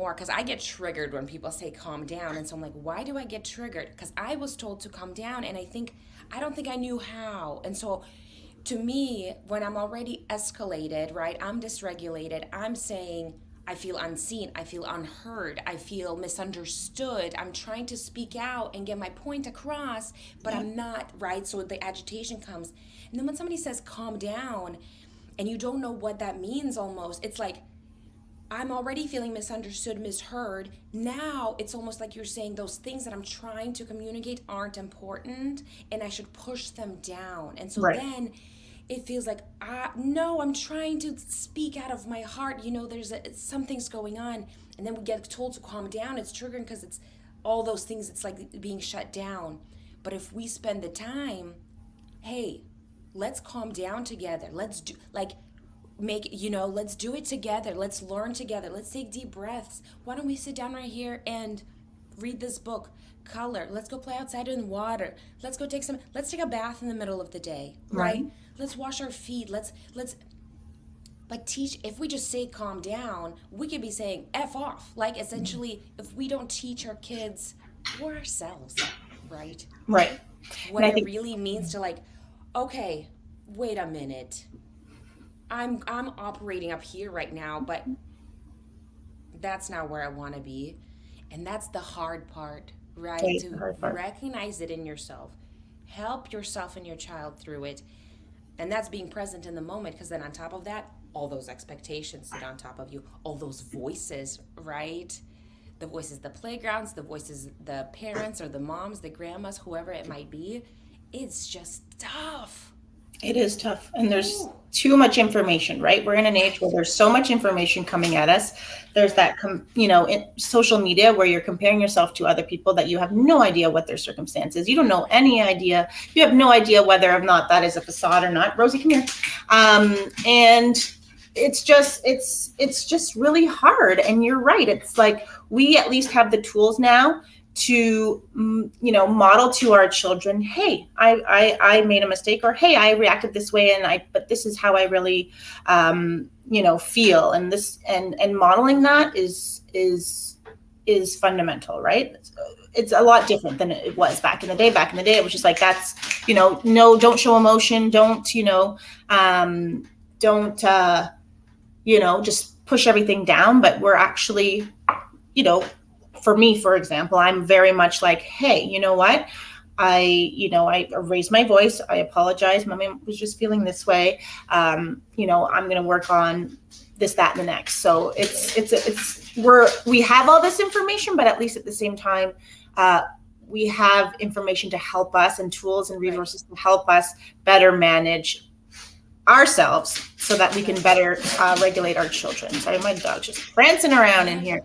more, because I get triggered when people say calm down. And so I'm like, why do I get triggered? Because I was told to calm down, and I don't think I knew how. And so to me, when I'm already escalated, right, I'm dysregulated, I'm saying, I feel unseen, I feel unheard, I feel misunderstood. I'm trying to speak out and get my point across, but Yeah. I'm not, right? So the agitation comes. And then when somebody says calm down and you don't know what that means almost, it's like, I'm already feeling misunderstood, misheard. Now it's almost like you're saying those things that I'm trying to communicate aren't important and I should push them down. And so Right. then it feels like, no, I'm trying to speak out of my heart. Something's going on. And then we get told to calm down. It's triggering because it's all those things. It's like being shut down. But if we spend the time, hey, let's calm down together. Let's do, like, let's do it together. Let's learn together. Let's take deep breaths. Why don't we sit down right here and read this book? Color. Let's go play outside in the water. Let's take a bath in the middle of the day, Right. right? Let's wash our feet. Let's like teach. If we just say calm down, we could be saying F off. Like, essentially, if we don't teach our kids or ourselves, right, Right. what And I it think, really means to, like, okay, wait a minute, I'm operating up here right now, but that's not where I want to be. And that's the hard part, right? right, the To hard part. recognize it in yourself. Help yourself and your child through it. And that's being present in the moment, because then on top of that, all those expectations sit on top of you, all those voices, right? The voices, the playgrounds, the voices, the parents or the moms, the grandmas, whoever it might be. It's just tough. It is tough. And there's Ooh, too much information, right? We're in an age where there's so much information coming at us. There's that, in social media where you're comparing yourself to other people that you have no idea what their circumstances. You don't know any idea. You have no idea whether or not that is a facade or not. Rosie, come here. And it's just really hard. And you're right. It's like we at least have the tools now to model to our children, hey, I made a mistake, or hey, I reacted this way, but this is how I really feel, and this and modeling that is fundamental, right? It's a lot different than it was back in the day. Back in the day, it was just like, that's, no, don't show emotion, don't just push everything down. But we're actually, you know for me, for example, I'm very much like, hey, you know what? I raised my voice. I apologize. Mommy was just feeling this way. I'm going to work on this, that, and the next. So we have all this information, but at least at the same time, we have information to help us, and tools and right. resources to help us better manage ourselves so that we can better regulate our children. Sorry, my dog's just prancing around in Yeah. here.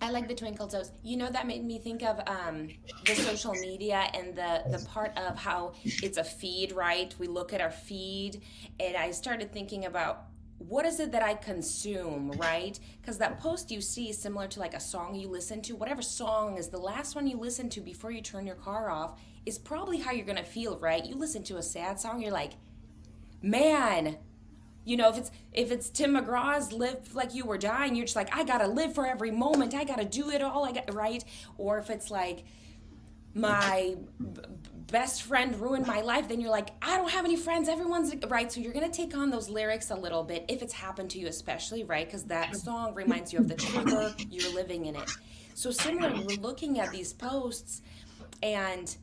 I like the twinkle toes. That made me think of the social media and the part of how it's a feed, right? We look at our feed, and I started thinking about, what is it that I consume, right? Because that post you see is similar to like a song you listen to. Whatever song is the last one you listen to before you turn your car off is probably how you're gonna feel, right? You listen to a sad song, you're like, man, if it's Tim McGraw's "Live Like You Were Dying," you're just like, I gotta live for every moment, I gotta do it all, I got, right? Or if it's like, my best friend ruined my life, then you're like, I don't have any friends, everyone's right. So you're gonna take on those lyrics a little bit if it's happened to you, especially, right? Because that song reminds you of the trigger, you're living in it. So similarly, we're looking at these posts, and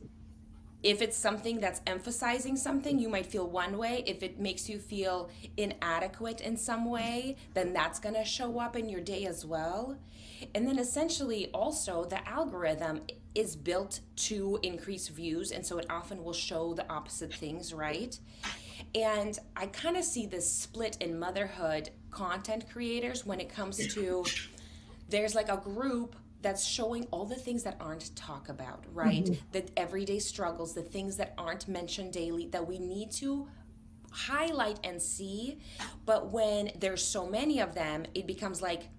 if it's something that's emphasizing something, you might feel one way. If it makes you feel inadequate in some way, then that's going to show up in your day as well. And then essentially, also, the algorithm is built to increase views, and so it often will show the opposite things, right? And I kind of see this split in motherhood content creators when it comes to, there's like a group that's showing all the things that aren't talked about, right? Mm-hmm. The everyday struggles, the things that aren't mentioned daily, that we need to highlight and see. But when there's so many of them, it becomes like,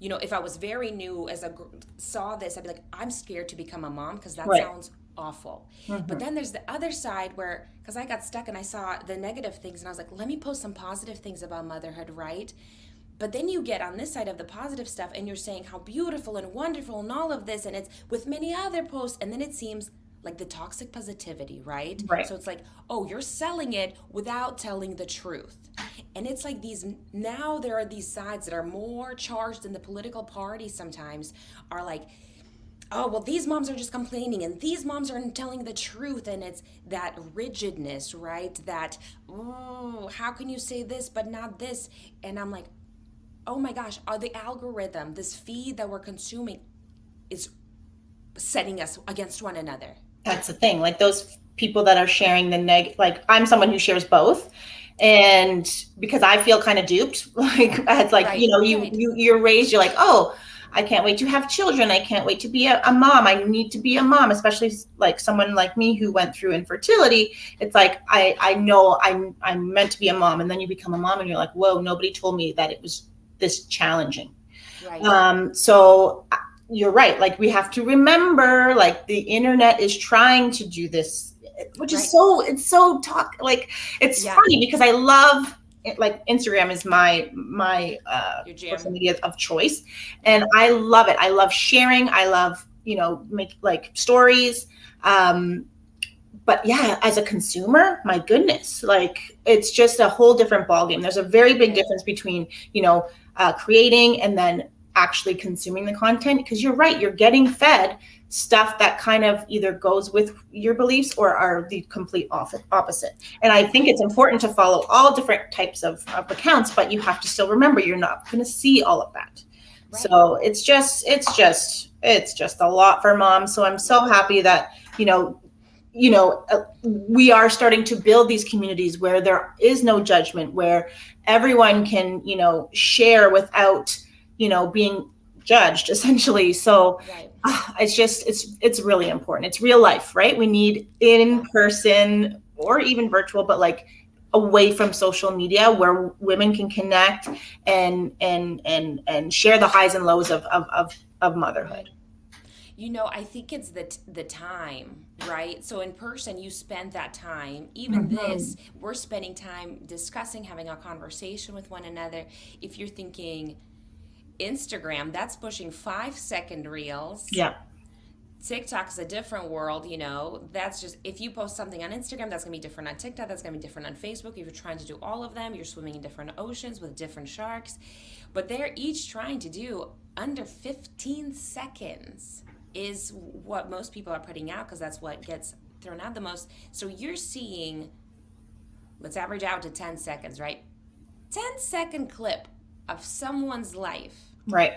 if I was very new saw this, I'd be like, I'm scared to become a mom because that Right. sounds awful. Mm-hmm. But then there's the other side where, because I got stuck and I saw the negative things, and I was like, let me post some positive things about motherhood, right? But then you get on this side of the positive stuff and you're saying how beautiful and wonderful and all of this, and it's with many other posts, and then it seems like the toxic positivity, right? Right. So it's like, oh, you're selling it without telling the truth. And it's like now there are these sides that are more charged in the political party sometimes, are like, oh, well, these moms are just complaining and these moms aren't telling the truth. And it's that rigidness, right? That, oh, how can you say this but not this? And I'm like, oh my gosh, the algorithm, this feed that we're consuming is setting us against one another. That's the thing. Like those people that are sharing like I'm someone who shares both. And because I feel kind of duped, like it's like, Right, you're raised, you're like, oh, I can't wait to have children. I can't wait to be a mom. I need to be a mom, especially like someone like me who went through infertility. It's like, I know I'm meant to be a mom. And then you become a mom and you're like, whoa, nobody told me that it was this challenging. Right. So you're right. Like we have to remember, like the internet is trying to do this, which is it's funny because I love it. Like Instagram is my social media of choice, and I love it. I love sharing. I love, make like stories. But yeah, as a consumer, my goodness, like it's just a whole different ballgame. There's a very big difference between, creating and then actually consuming the content, because you're right, you're getting fed stuff that kind of either goes with your beliefs or are the complete opposite. And I think it's important to follow all different types of accounts, but you have to still remember you're not going to see all of that. Right. So it's just a lot for moms. So I'm so happy that, we are starting to build these communities where there is no judgment, where everyone can, share without, being judged, essentially. So it's really important. It's real life, right? We need in person or even virtual, but like away from social media, where women can connect and share the highs and lows of motherhood. I think it's the time, right? So in person, you spend that time. Even this, we're spending time discussing, having a conversation with one another. If you're thinking Instagram, that's pushing 5-second reels. Yeah. TikTok is a different world, That's just, if you post something on Instagram, that's going to be different on TikTok. That's going to be different on Facebook. If you're trying to do all of them, you're swimming in different oceans with different sharks. But they're each trying to do under 15 seconds. Is what most people are putting out, because that's what gets thrown out the most. So you're seeing, let's average out to 10 seconds, right? 10-second clip of someone's life. Right.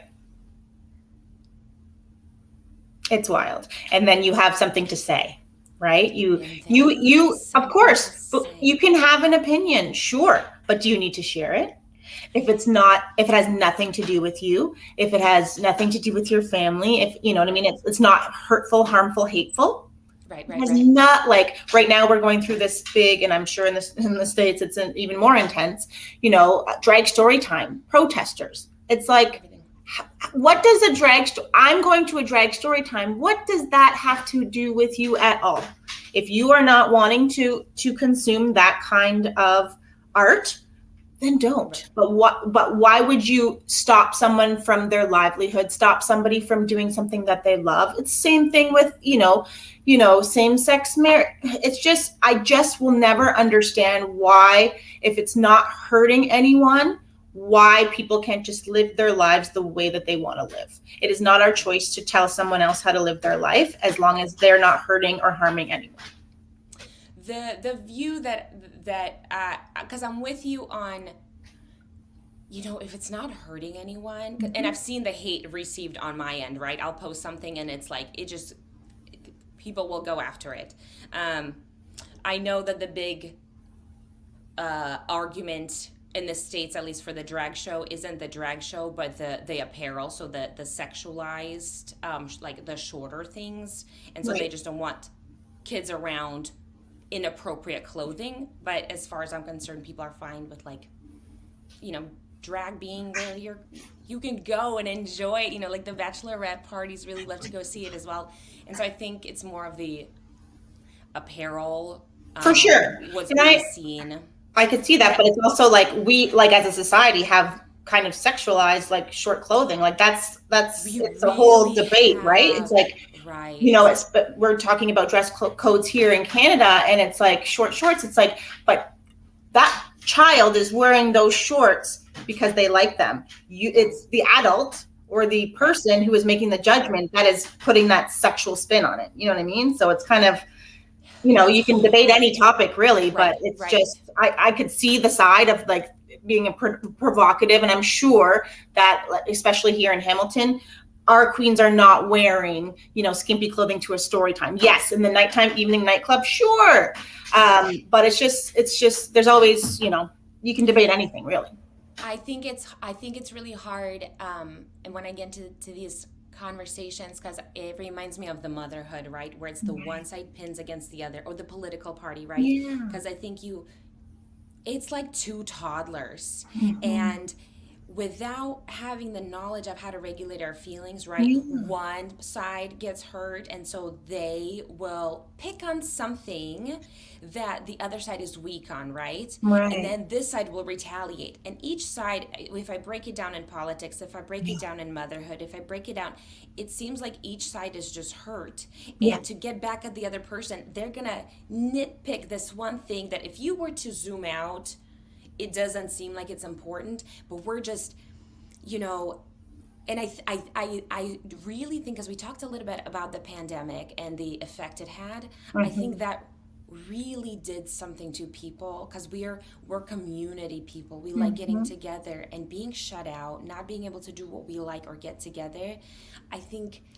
It's wild. And then you have something to say, right? You of course, you can have an opinion, sure, but do you need to share it? If it has nothing to do with you, if it has nothing to do with your family, if you know what I mean, it's not hurtful, harmful, hateful. Right. It's not like right now we're going through this big, and I'm sure in the States it's even more intense, drag story time, protesters. It's like, what does I'm going to a drag story time. What does that have to do with you at all? If you are not wanting to consume that kind of art, then don't. But why would you stop someone from their livelihood, stop somebody from doing something that they love? It's the same thing with, same-sex marriage. It's just, I just will never understand why, if it's not hurting anyone, why people can't just live their lives the way that they want to live. It is not our choice to tell someone else how to live their life, as long as they're not hurting or harming anyone. The view that because I'm with you on, if it's not hurting anyone, and I've seen the hate received on my end, right? I'll post something and it's like, people will go after it. I know that the big argument in the States, at least for the drag show, isn't the drag show, but the apparel, so the sexualized, like the shorter things. And so they just don't want kids around inappropriate clothing. But as far as I'm concerned, people are fine with drag being where you can go and enjoy it, like the bachelorette parties really love to go see it as well. And so I think it's more of the apparel for sure what's being seen. I could see that, but it's also like we, like as a society, have kind of sexualize like short clothing. Like that's We it's a whole really debate, right? It's have, like, right. it's, but we're talking about dress codes here in Canada, and it's like short shorts. It's like, but that child is wearing those shorts because they like them. It's the adult or the person who is making the judgment that is putting that sexual spin on it. You know what I mean? So it's kind of, It's you can debate hard. any topic really, but Right, it's right. just, I could see the side of like being a provocative, and I'm sure that, especially here in Hamilton, our queens are not wearing, skimpy clothing to a story time. Yes, in the nighttime evening nightclub, sure. But it's just there's always, you can debate anything really. I think it's really hard, and when I get to these conversations, because it reminds me of the motherhood, right, where it's the one side pins against the other, or the political party, right? Yeah. Because I think it's like two toddlers, Mhm. and without having the knowledge of how to regulate our feelings, right? Yeah. One side gets hurt, and so they will pick on something that the other side is weak on, right? And Right. then this side will retaliate. And each side, if I break it down in politics, if I break it down in motherhood, if I break it down, it seems like each side is just hurt. Yeah. And to get back at the other person, they're gonna nitpick this one thing that if you were to zoom out, it doesn't seem like it's important, but we're just, you know, and I really think, as we talked a little bit about the pandemic and the effect it had, I think Mhm. that really did something to people, because we're community people. We like getting Mhm. together, and being shut out, not being able to do what we like or get together. I think